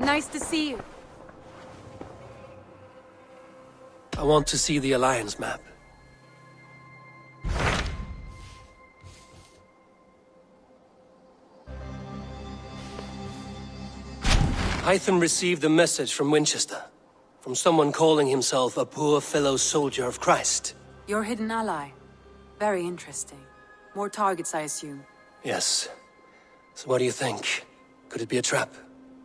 Nice to see you. I want to see the Alliance map. Hytham received a message from Winchester, from someone calling himself a poor fellow soldier of Christ. Your hidden ally. Very interesting. More targets, I assume. Yes. So what do you think? Could it be a trap?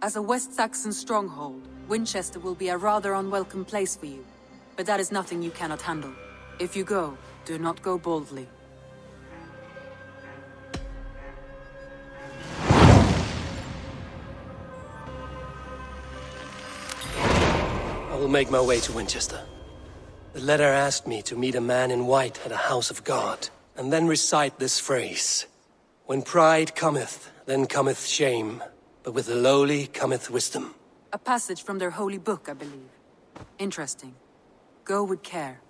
As a West Saxon stronghold, Winchester will be a rather unwelcome place for you. But that is nothing you cannot handle. If you go, do not go boldly. I will make my way to Winchester. The letter asked me to meet a man in white at a house of God, and then recite this phrase. When pride cometh, then cometh shame, but with the lowly cometh wisdom. A passage from their holy book, I believe. Interesting. Go with care.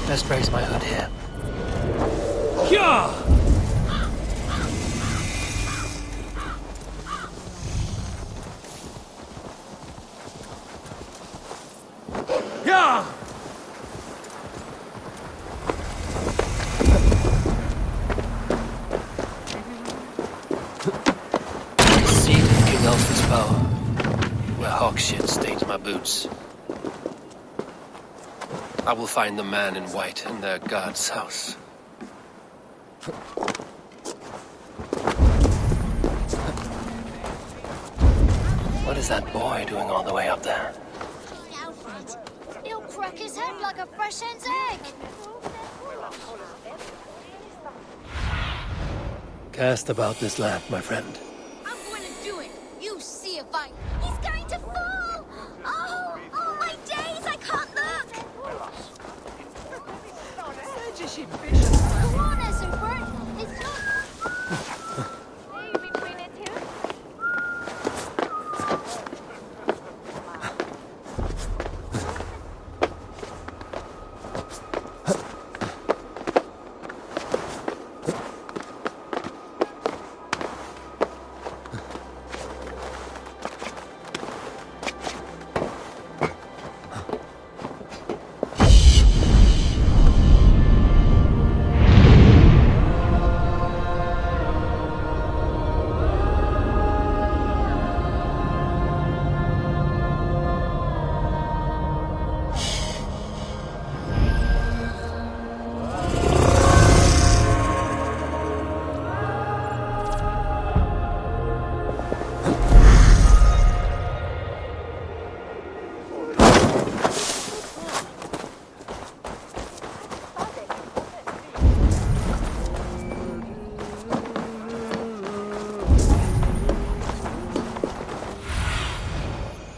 Best raise my hood here. Yeah! Yeah! Seed in King Alfred's power, where hawk shit stains my boots. I will find the man in white in their god's house. What is that boy doing all the way up there? Alfred, he'll crack his head like a fresh hen's egg. Cast about this land, my friend. I'm going to do it. You see if I... He's going to fall! Oh, my days, I can't look! Go on, Essenbert. It's not...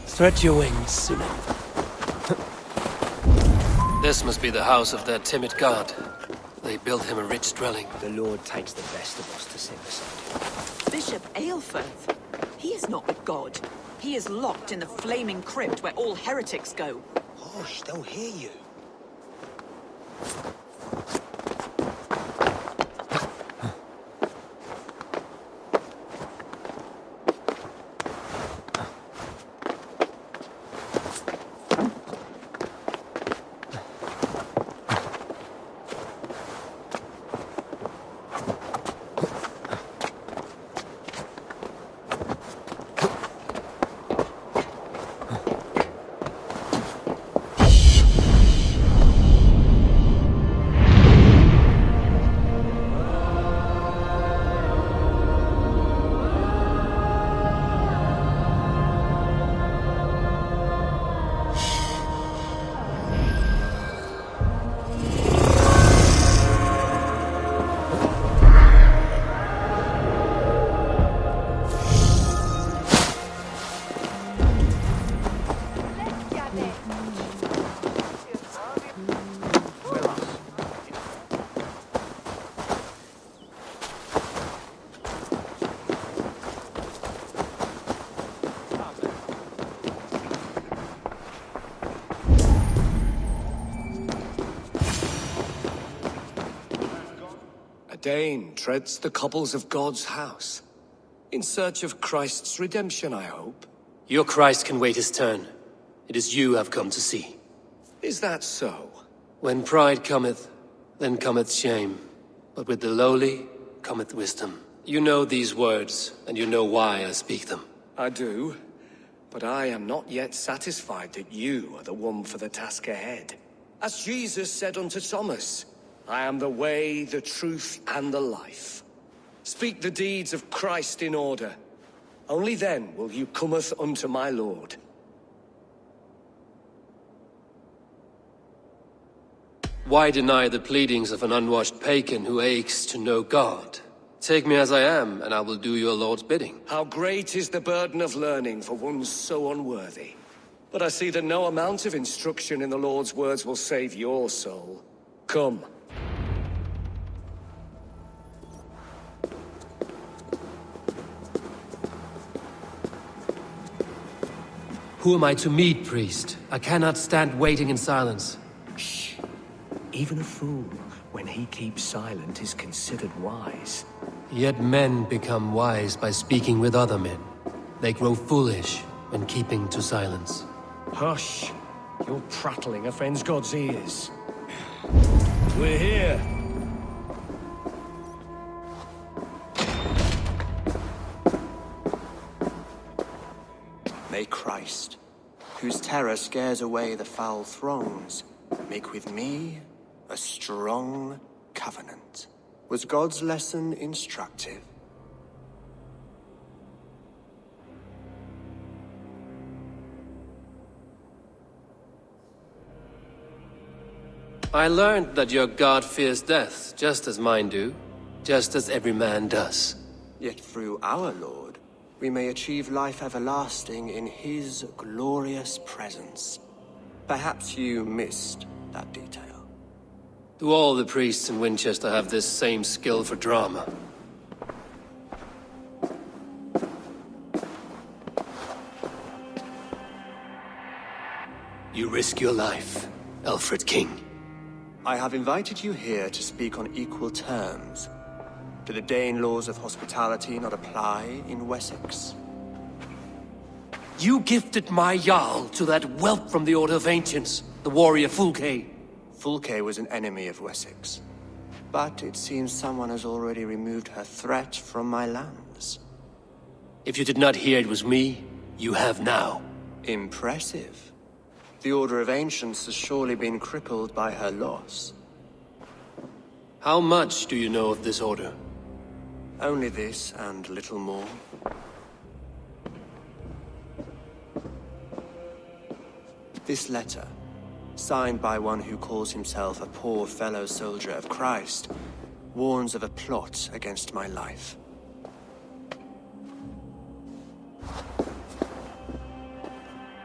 Stretch your wings, Sunan. This must be the house of their timid god. They built him a rich dwelling. The Lord takes the best of us to sit beside him. Bishop Aelfirth. He is not with God. He is locked in the flaming crypt where all heretics go. Hush, they'll hear you. Dane treads the cobbles of God's house. In search of Christ's redemption, I hope. Your Christ can wait his turn. It is you I've come to see. Is that so? When pride cometh, then cometh shame. But with the lowly cometh wisdom. You know these words, and you know why I speak them. I do, but I am not yet satisfied that you are the one for the task ahead. As Jesus said unto Thomas, I am the way, the truth, and the life. Speak the deeds of Christ in order. Only then will you cometh unto my Lord. Why deny the pleadings of an unwashed pagan who aches to know God? Take me as I am, and I will do your Lord's bidding. How great is the burden of learning for one so unworthy. But I see that no amount of instruction in the Lord's words will save your soul. Come. Who am I to meet, priest? I cannot stand waiting in silence. Shh. Even a fool, when he keeps silent, is considered wise. Yet men become wise by speaking with other men. They grow foolish when keeping to silence. Hush! Your prattling offends God's ears. We're here. May Christ, whose terror scares away the foul throngs, make with me a strong covenant. Was God's lesson instructive? I learned that your God fears death, just as mine do, just as every man does. Yet through our Lord, we may achieve life everlasting in his glorious presence. Perhaps you missed that detail. Do all the priests in Winchester have this same skill for drama? You risk your life, Alfred King. I have invited you here to speak on equal terms. Do the Dane laws of hospitality not apply in Wessex? You gifted my Jarl to that whelp from the Order of Ancients, the warrior Fulke. Fulke was an enemy of Wessex. But it seems someone has already removed her threat from my lands. If you did not hear it was me, you have now. Impressive. The Order of Ancients has surely been crippled by her loss. How much do you know of this order? Only this and little more. This letter, signed by one who calls himself a poor fellow soldier of Christ, warns of a plot against my life.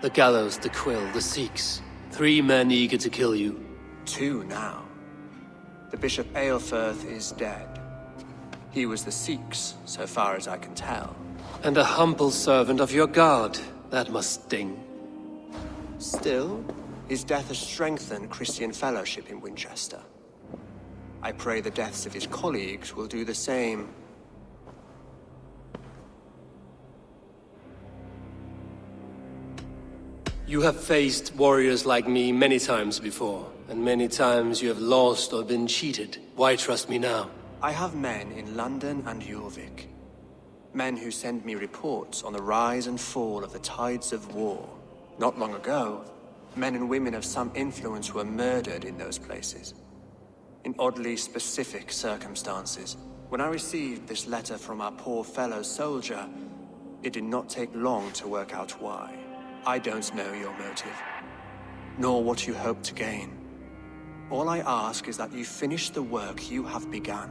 The gallows, the quill, the Sikhs. 3 men eager to kill you. 2 now. The Bishop Aelfirth is dead. He was the Sikhs, so far as I can tell. And a humble servant of your God. That must sting. Still, his death has strengthened Christian fellowship in Winchester. I pray the deaths of his colleagues will do the same. You have faced warriors like me many times before, and many times you have lost or been cheated. Why trust me now? I have men in London and Jorvik. Men who send me reports on the rise and fall of the tides of war. Not long ago, men and women of some influence were murdered in those places. In oddly specific circumstances. When I received this letter from our poor fellow soldier, it did not take long to work out why. I don't know your motive, nor what you hope to gain. All I ask is that you finish the work you have begun,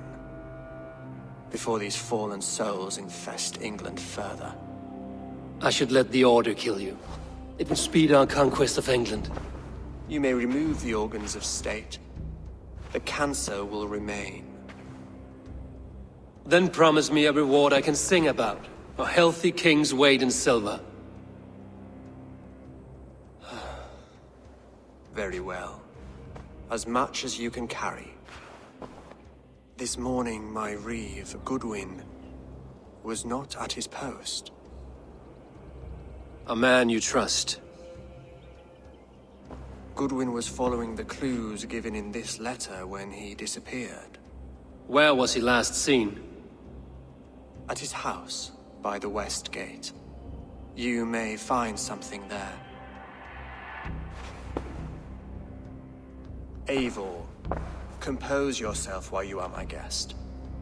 before these fallen souls infest England further. I should let the Order kill you. It would speed our conquest of England. You may remove the organs of state. The cancer will remain. Then promise me a reward I can sing about. A healthy king's weight in silver. Very well. As much as you can carry. This morning, my reeve, Goodwin, was not at his post. A man you trust. Goodwin was following the clues given in this letter when he disappeared. Where was he last seen? At his house, by the west gate. You may find something there. Eivor, compose yourself while you are my guest.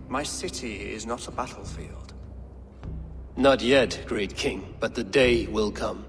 My city is not a battlefield. Not yet, great king, but the day will come.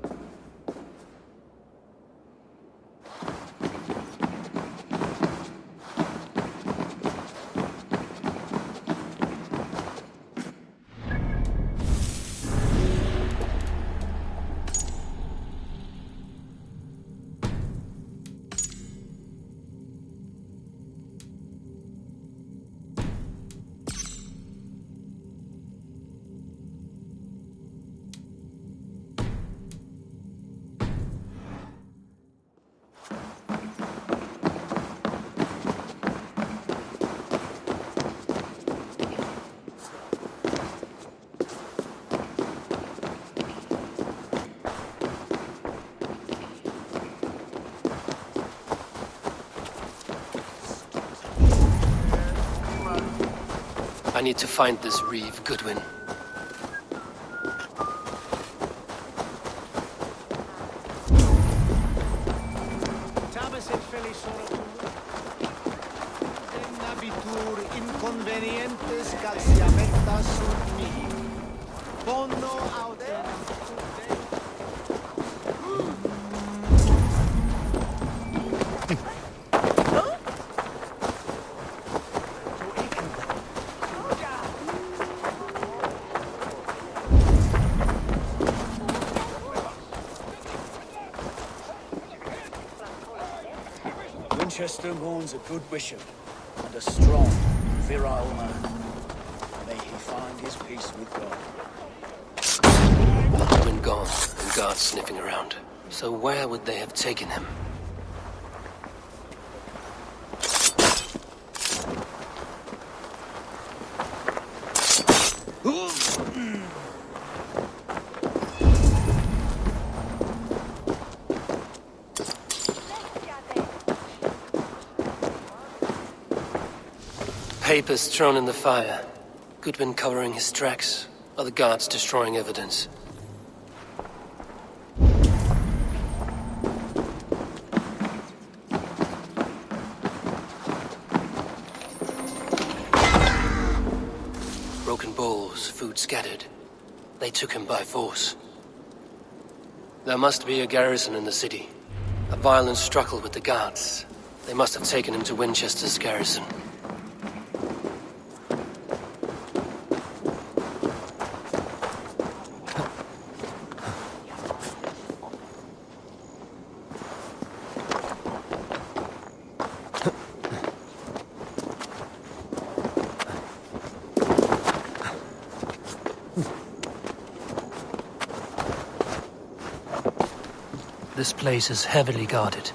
I need to find this reeve, Goodwin. Winchester mourns a good bishop and a strong, virile man. May he find his peace with God. Goodwin gone, and guards sniffing around. So where would they have taken him? Papers thrown in the fire. Goodwin covering his tracks. Other guards destroying evidence. Broken bowls, food scattered. They took him by force. There must be a garrison in the city. A violent struggle with the guards. They must have taken him to Winchester's garrison. This place is heavily guarded.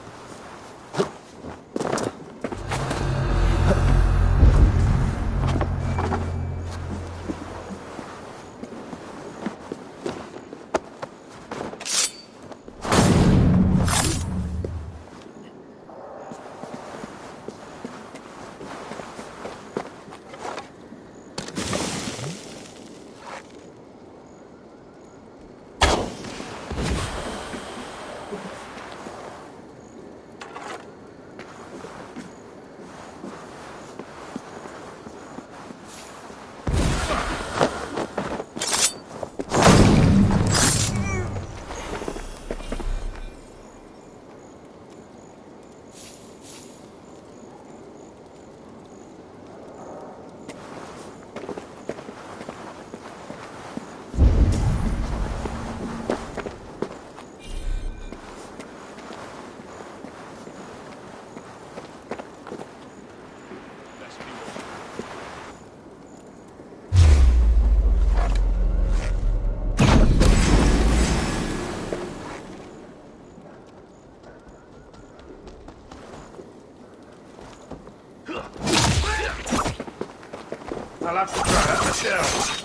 I'll have to try that myself.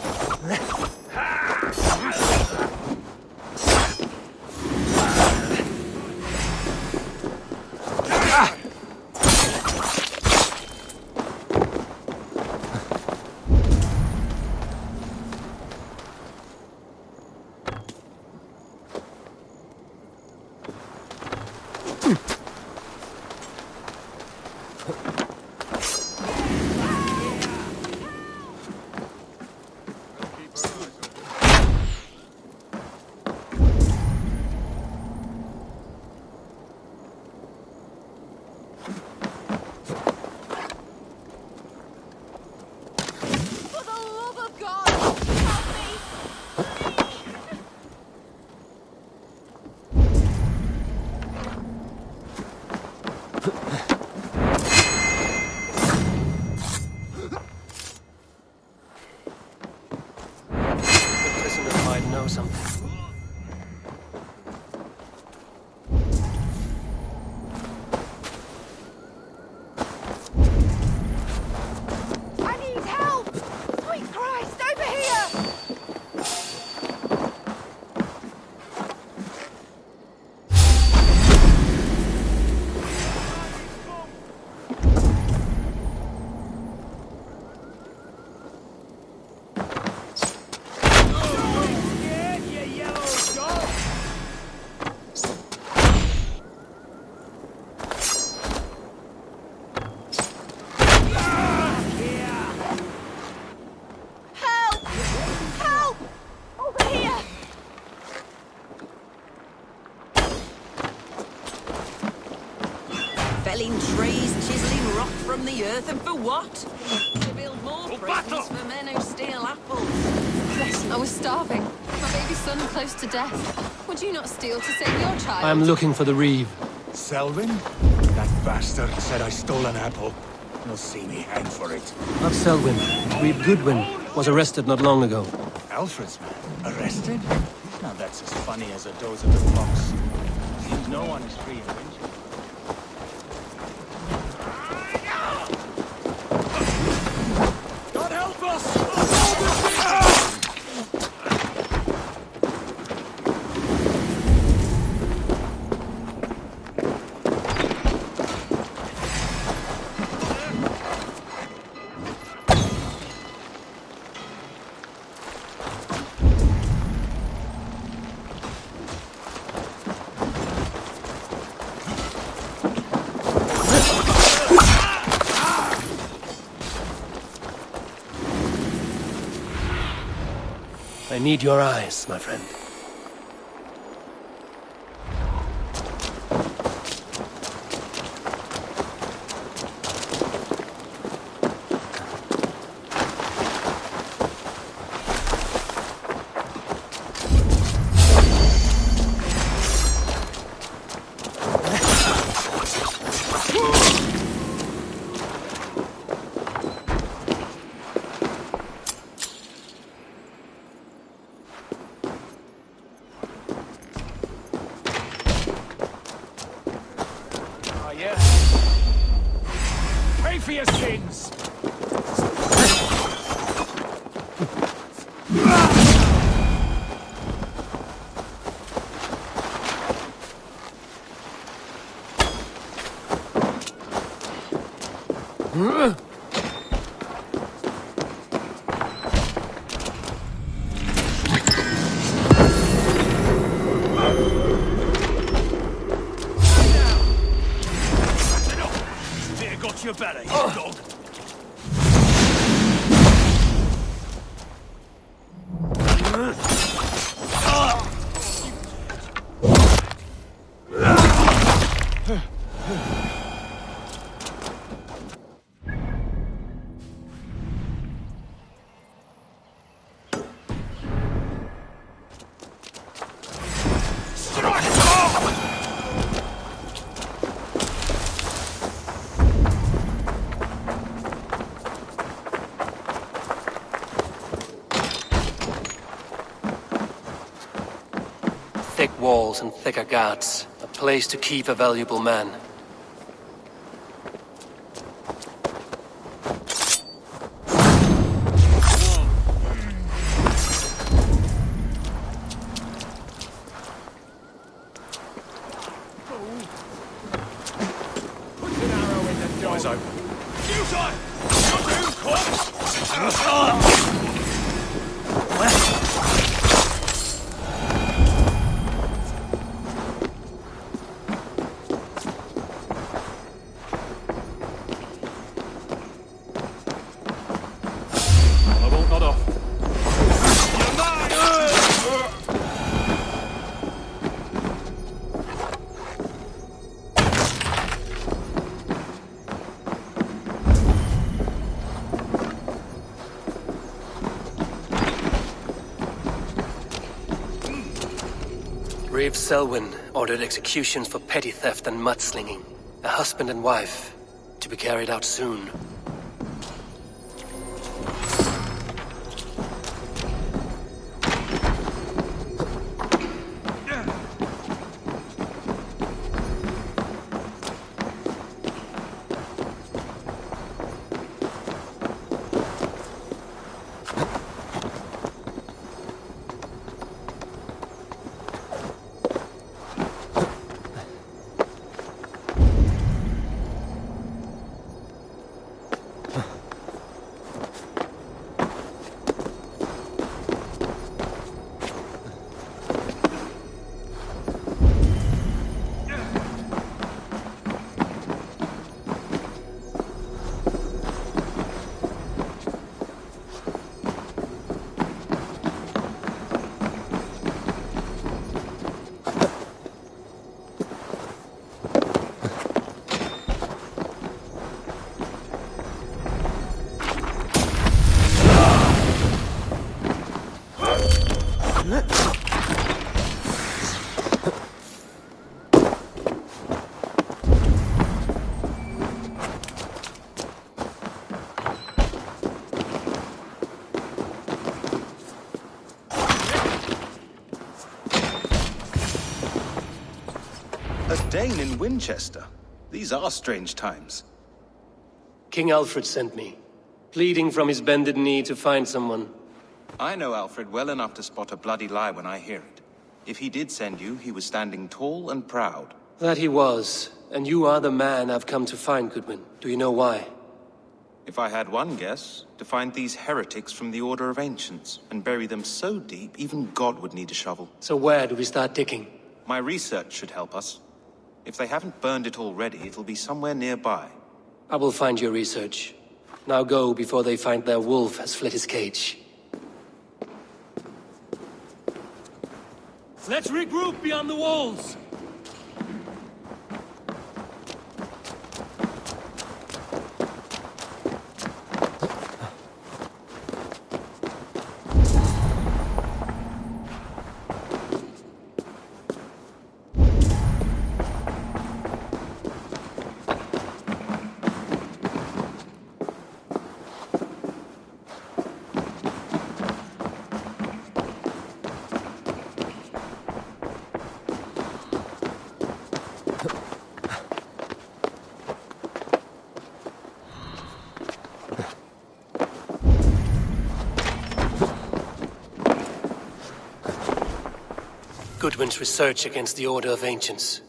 Felling trees, chiseling rock from the earth, and for what? To build more prisons for men who steal apples. I was starving. My baby son close to death. Would you not steal to save your child? I'm looking for the Reeve. Selwyn? That bastard said I stole an apple. He'll see me hang for it. Not Selwyn. Reeve Goodwin was arrested not long ago. Alfred's man? Arrested? Now that's as funny as a dose of the fox. Seems no one is free in Winchester. God help us! I need your eyes, my friend. For your sins! Your better, you dog. Thick walls and thicker guards. A place to keep a valuable man. is open. You die! You're doomed, corpse! I won't nod off. You're mine! Reeve Selwyn ordered executions for petty theft and mudslinging. A husband and wife, to be carried out soon. Dane in Winchester. These are strange times. King Alfred sent me, pleading from his bended knee to find someone. I know Alfred well enough to spot a bloody lie when I hear it. If he did send you, he was standing tall and proud. That he was, and you are the man I've come to find, Goodwin. Do you know why? If I had one guess, to find these heretics from the Order of Ancients, and bury them so deep, even God would need a shovel. So where do we start digging? My research should help us. If they haven't burned it already, it'll be somewhere nearby. I will find your research. Now go before they find their wolf has fled his cage. Let's regroup beyond the walls! Goodwin's research against the Order of Ancients.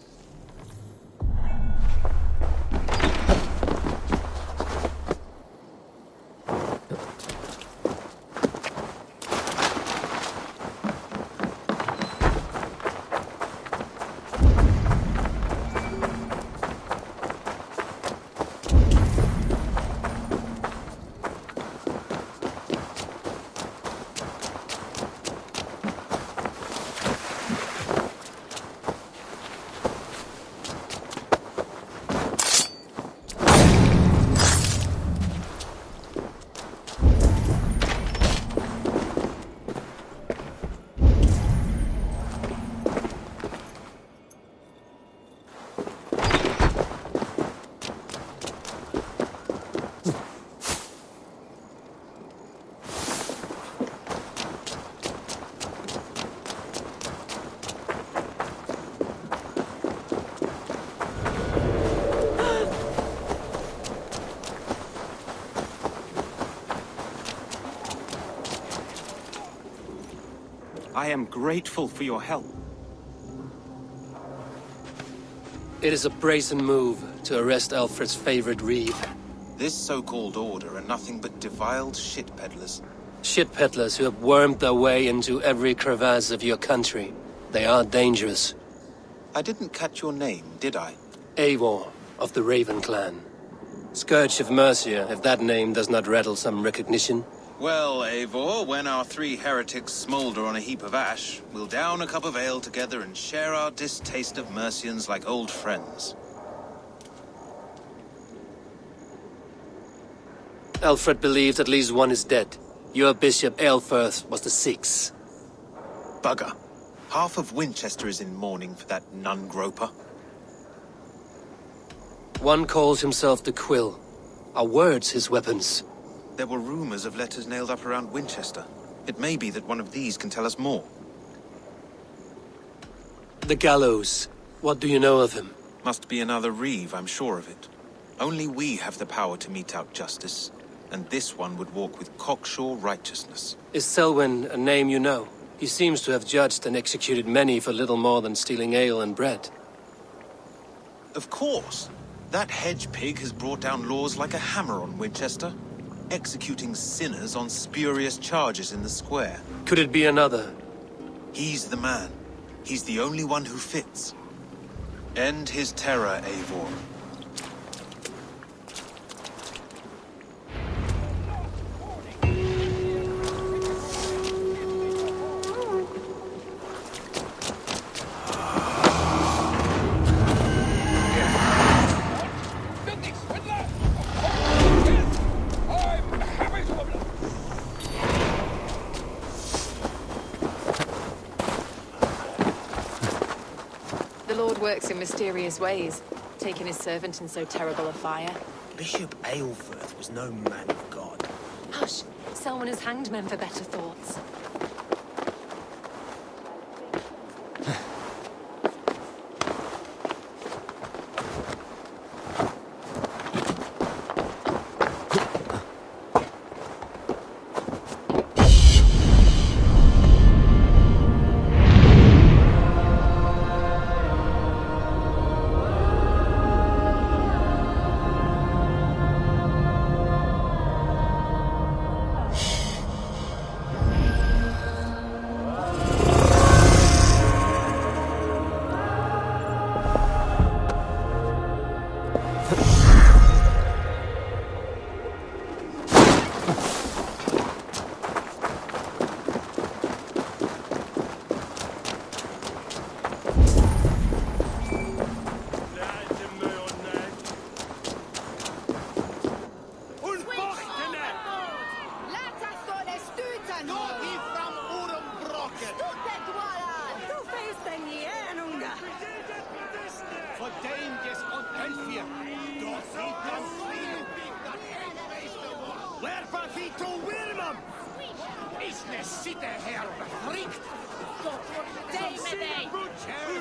I am grateful for your help. It is a brazen move to arrest Alfred's favorite reeve. This so-called order are nothing but defiled shit peddlers. Shit peddlers who have wormed their way into every crevasse of your country. They are dangerous. I didn't catch your name, did I? Eivor, of the Raven clan. Scourge of Mercia, if that name does not rattle some recognition. Well, Eivor, when our three heretics smolder on a heap of ash, we'll down a cup of ale together and share our distaste of Mercians like old friends. Alfred believes at least one is dead. Your bishop, Aelfirth, was the sixth. Bugger. Half of Winchester is in mourning for that nun-groper. One calls himself the Quill. Are words his weapons? There were rumors of letters nailed up around Winchester. It may be that one of these can tell us more. The gallows. What do you know of him? Must be another reeve, I'm sure of it. Only we have the power to mete out justice, and this one would walk with cocksure righteousness. Is Selwyn a name you know? He seems to have judged and executed many for little more than stealing ale and bread. Of course. That hedge pig has brought down laws like a hammer on Winchester, executing sinners on spurious charges in the square. Could it be another? He's the man. He's the only one who fits. End his terror, Eivor. Works in mysterious ways, taking his servant in so terrible a fire. Bishop Aelfirth was no man of God. Hush! Selwyn has hanged men for better thoughts.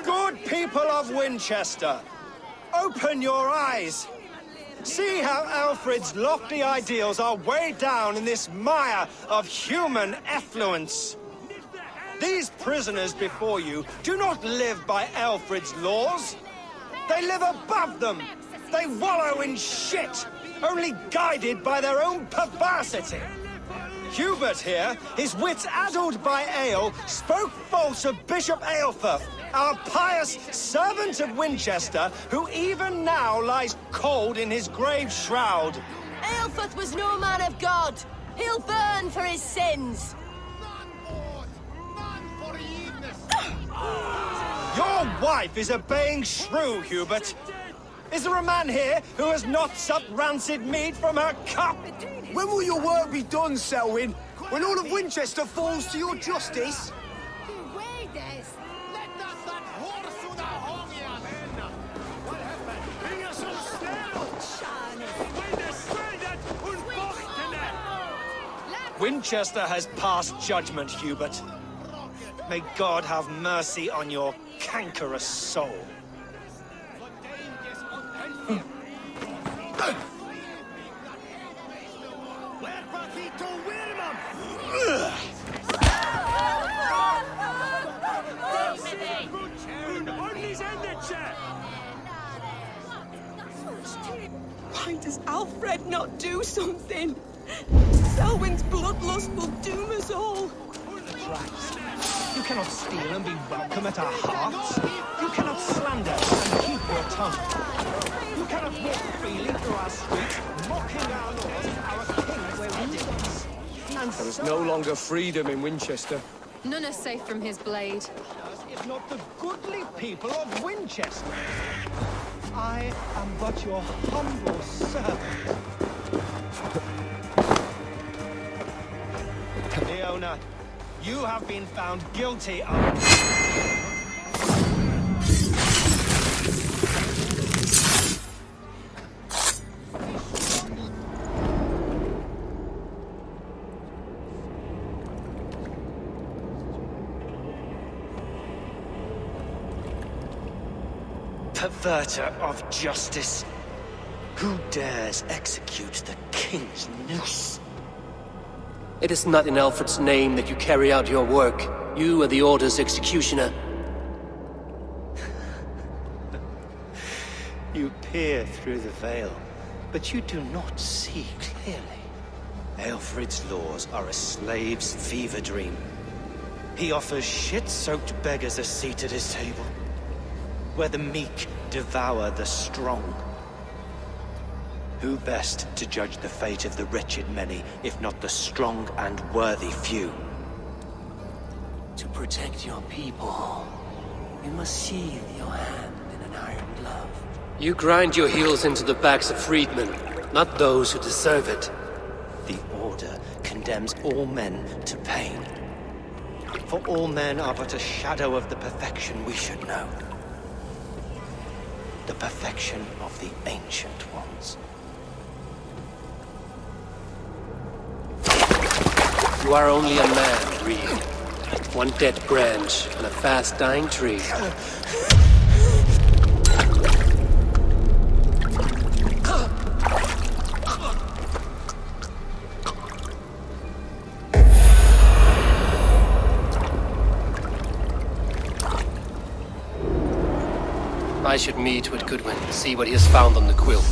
Good people of Winchester, open your eyes. See how Alfred's lofty ideals are weighed down in this mire of human effluence. These prisoners before you do not live by Alfred's laws. They live above them. They wallow in shit, only guided by their own perversity. Hubert here, his wits addled by ale, spoke false of Bishop Aelfirth, our pious servant of Winchester, who even now lies cold in his grave shroud. Aelfirth was no man of God. He'll burn for his sins. Your wife is a baying shrew, Hubert. Is there a man here who has not supped rancid mead from her cup? When will your work be done, Selwyn? When all of Winchester falls to your justice? Winchester has passed judgment, Hubert. May God have mercy on your cankerous soul. Why does Alfred not do something? Selwyn's bloodlust will doom us all. Christ. You cannot steal and be welcome at our hearts. You cannot slander and keep your tongue. You cannot walk freely through our streets, mocking our laws, our king's edicts. And There is no longer freedom in Winchester. None are safe from his blade. if not the goodly people of Winchester. I am but your humble servant. Leona, you have been found guilty of... Perverter of justice. Who dares execute the king's noose? It is not in Alfred's name that you carry out your work. You are the Order's executioner. You peer through the veil, but you do not see clearly. Alfred's laws are a slave's fever dream. He offers shit-soaked beggars a seat at his table, where the meek devour the strong. Who best to judge the fate of the wretched many, if not the strong and worthy few? To protect your people, you must sheathe your hand in an iron glove. You grind your heels into the backs of freedmen, not those who deserve it. The Order condemns all men to pain. For all men are but a shadow of the perfection we should know. The perfection of the Ancient Ones. You are only a man, Reed. One dead branch on a fast-dying tree. I should meet with Goodwin, see what he has found on the quill.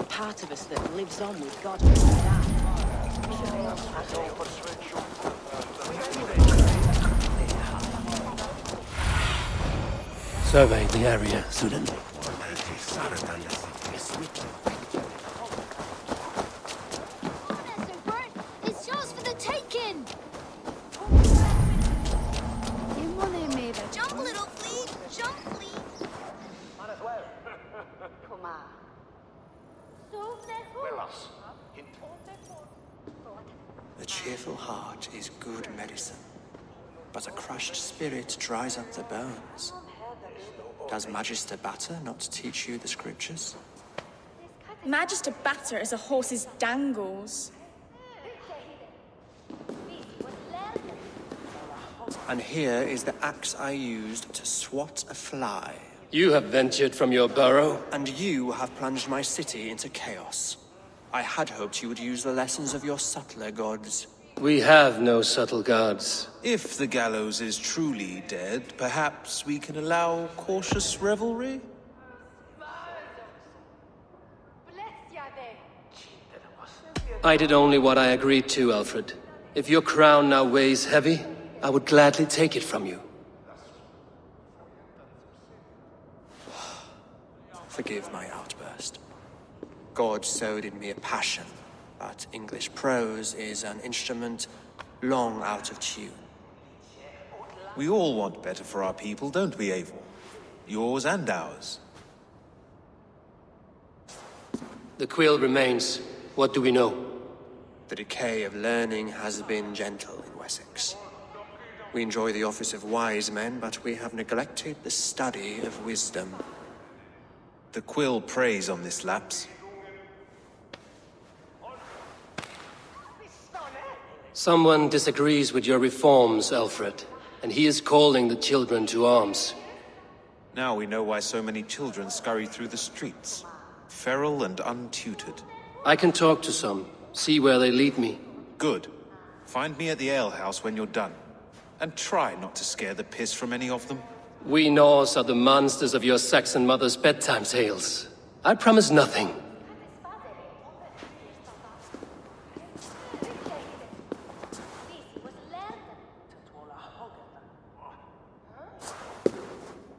Part of us that lives on with God. Survey the area, Sudan. It's yours for the taking! Jump, little flea! Jump, flea! A cheerful heart is good medicine, but a crushed spirit dries up the bones. Does Magister Batter not teach you the scriptures? Magister Batter is a horse's dangles. And here is the axe I used to swat a fly. You have ventured from your burrow. And you have plunged my city into chaos. I had hoped you would use the lessons of your subtler gods. We have no subtle gods. If the gallows is truly dead, perhaps we can allow cautious revelry? I did only what I agreed to, Alfred. If your crown now weighs heavy, I would gladly take it from you. Forgive my outburst. God sowed in me a passion, but English prose is an instrument long out of tune. We all want better for our people, don't we, Eivor? Yours and ours. The quill remains. What do we know? The decay of learning has been gentle in Wessex. We enjoy the office of wise men, but we have neglected the study of wisdom. The quill preys on this lapse. Someone disagrees with your reforms, Alfred, and he is calling the children to arms. Now we know why so many children scurry through the streets, feral and untutored. I can talk to some, see where they lead me. Good. Find me at the alehouse when you're done. And try not to scare the piss from any of them. We Norse are the monsters of your Saxon mother's bedtime tales. I promise nothing.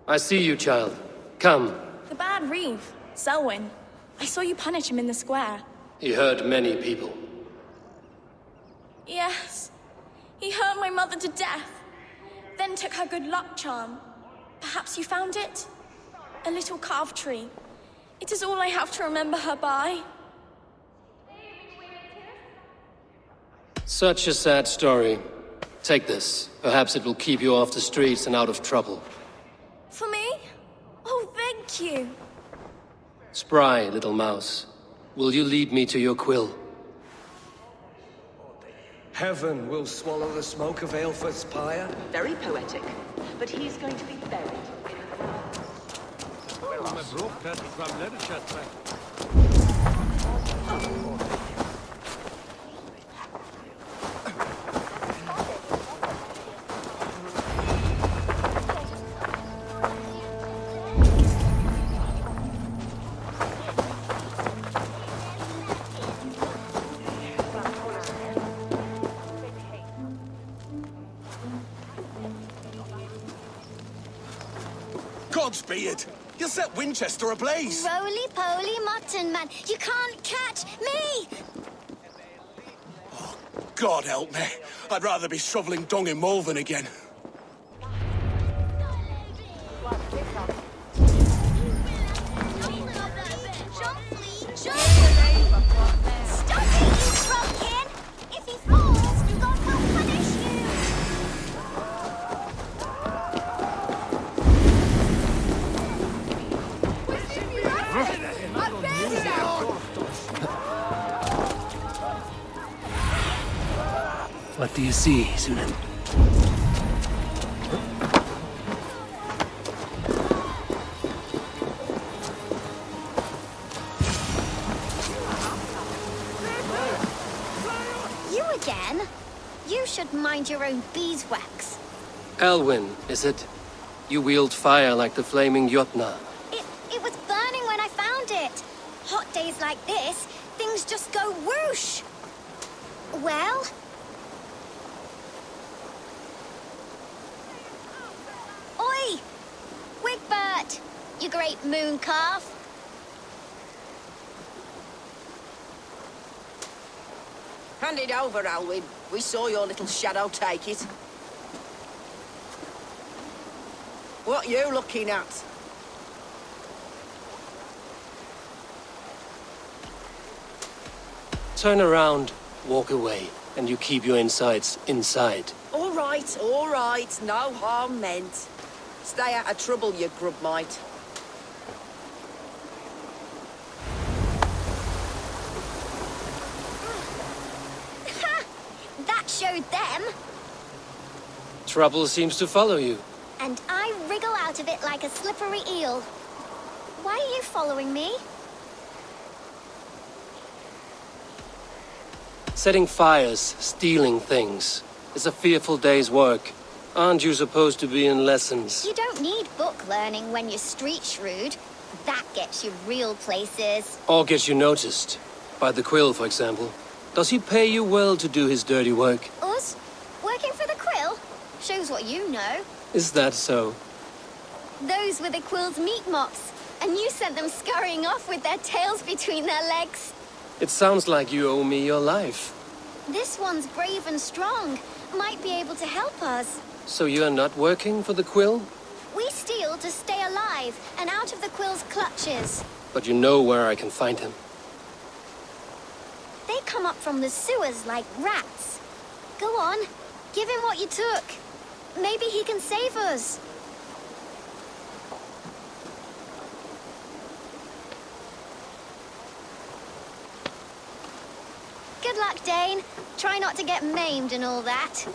I see you, child. Come. The bad Reeve, Selwyn. I saw you punish him in the square. He hurt many people. Yes. He hurt my mother to death. Then took her good luck charm. Perhaps you found it? A little carved tree. It is all I have to remember her by. Such a sad story. Take this. Perhaps it will keep you off the streets and out of trouble. For me? Oh, thank you. Spry, little mouse. Will you lead me to your quill? Heaven will swallow the smoke of Aelfred's pyre. Very poetic. But he's going to be buried in Godspeed! You'll set Winchester ablaze! Roly-poly mutton man, you can't catch me! Oh, God help me. I'd rather be shoveling dung in Malvern again. Stop it, you drunken! If he falls, God will punish you! What do you see, Sunan? You again? You should mind your own beeswax. Elwyn, is it? You wield fire like the flaming Jotnar. It was burning when I found it. Hot days like this, things just go whoosh. Well? Oi! Wigbert! You great moon calf! Hand it over, Alwyn. We saw your little shadow take it. What you looking at? Turn around, walk away, and you keep your insides inside. All right, no harm meant. Stay out of trouble, you grub mite. Ha! That showed them. Trouble seems to follow you. And I wriggle out of it like a slippery eel. Why are you following me? Setting fires, stealing things. It's a fearful day's work. Aren't you supposed to be in lessons? You don't need book learning when you're street shrewd. That gets you real places. Or gets you noticed. By the quill, for example. Does he pay you well to do his dirty work? Us? Working for the quill? Shows what you know. Is that so? Those were the quill's meat mops. And you sent them scurrying off with their tails between their legs. It sounds like you owe me your life. This one's brave and strong. Might be able to help us. So you are not working for the Quill? We steal to stay alive and out of the Quill's clutches. But you know where I can find him. They come up from the sewers like rats. Go on, give him what you took. Maybe he can save us. Good luck, Dane. Try not to get maimed and all that.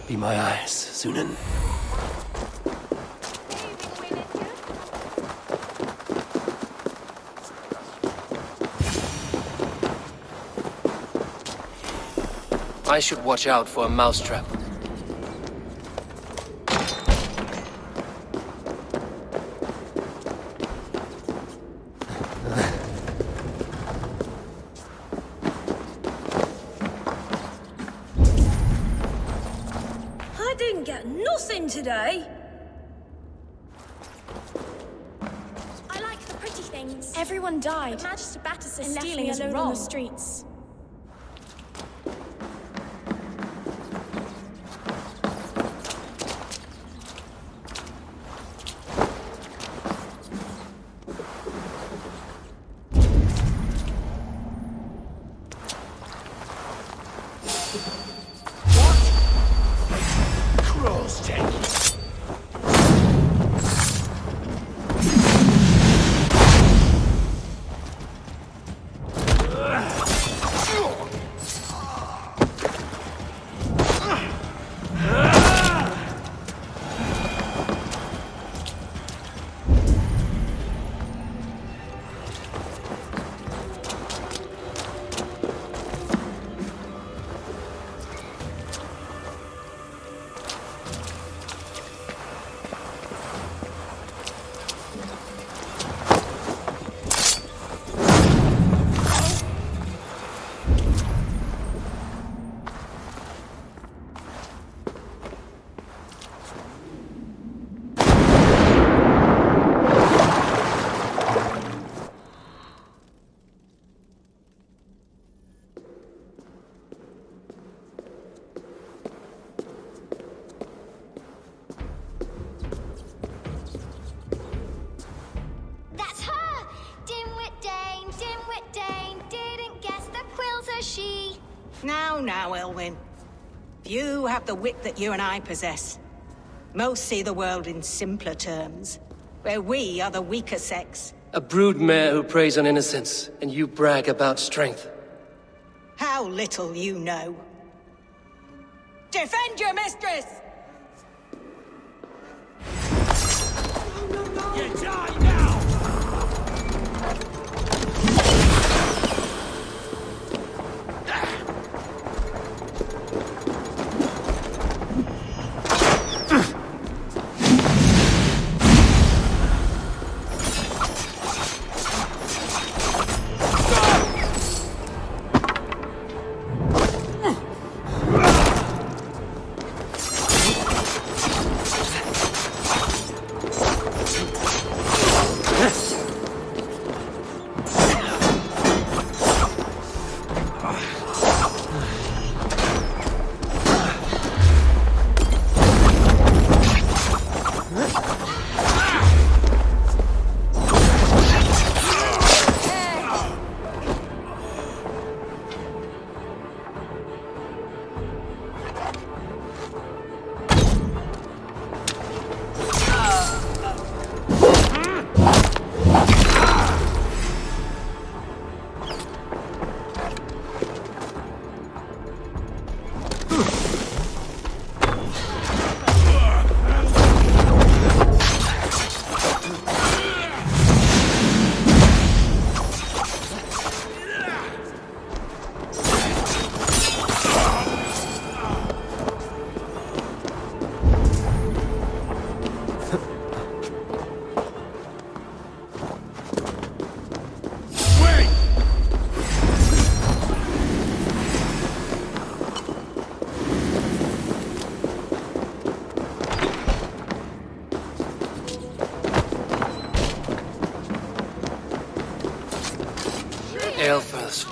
Be my eyes, Sunan. I should watch out for a mousetrap. I didn't get nothing today. I like the pretty things. Everyone died. But Magister Battus is stealing us alone on the streets. Now, Elwyn. You have the wit that you and I possess. Most see the world in simpler terms, where we are the weaker sex. A broodmare who preys on innocence, and you brag about strength. How little you know. Defend your mistress! You die now!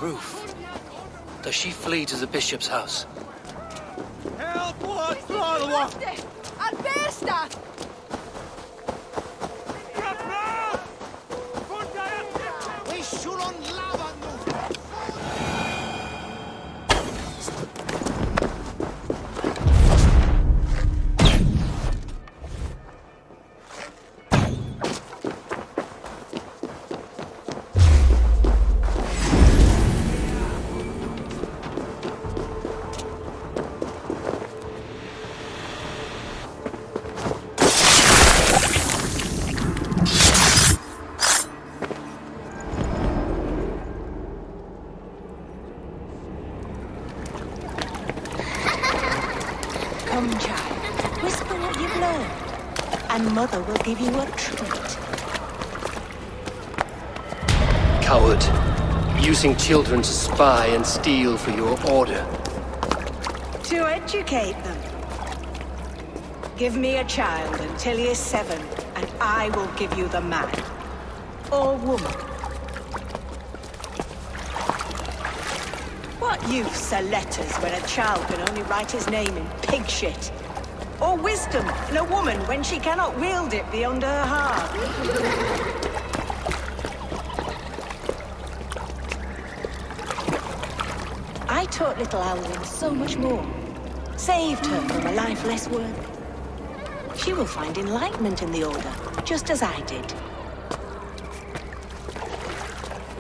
proof. Does she flee to the bishop's house? Help! What's wrong? Albersta! Come, child. Whisper what you've learned, and Mother will give you a treat. Coward. Using children to spy and steal for your order. To educate them. Give me a child until he is 7, and I will give you the man. Or woman. What use are letters when a child can only write his name in pig shit? Or wisdom in a woman when she cannot wield it beyond her heart? I taught little Alwyn so much more. Saved her from a life less worth. She will find enlightenment in the Order, just as I did.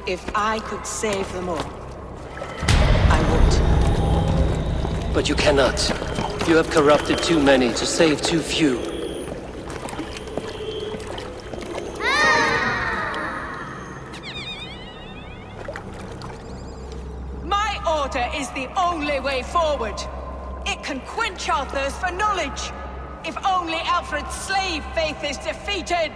If I could save them all, I would. But you cannot. You have corrupted too many to save too few. My order is the only way forward. It can quench our thirst for knowledge. If only Alfred's slave faith is defeated.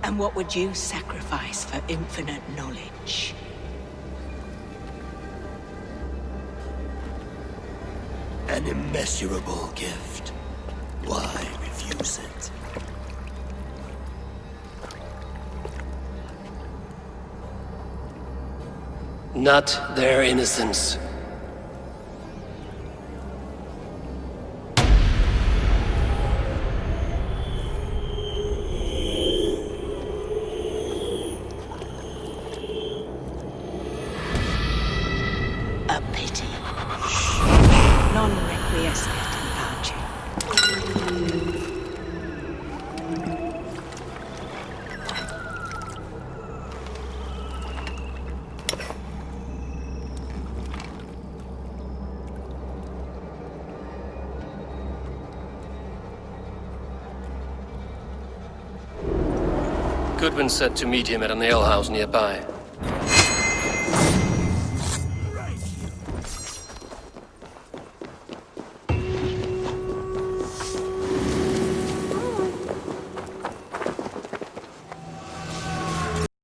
And what would you sacrifice for infinite knowledge? An immeasurable gift. Why refuse it? Not their innocence. A pity. Non requiescat in pace. Goodwin said to meet him at an alehouse nearby.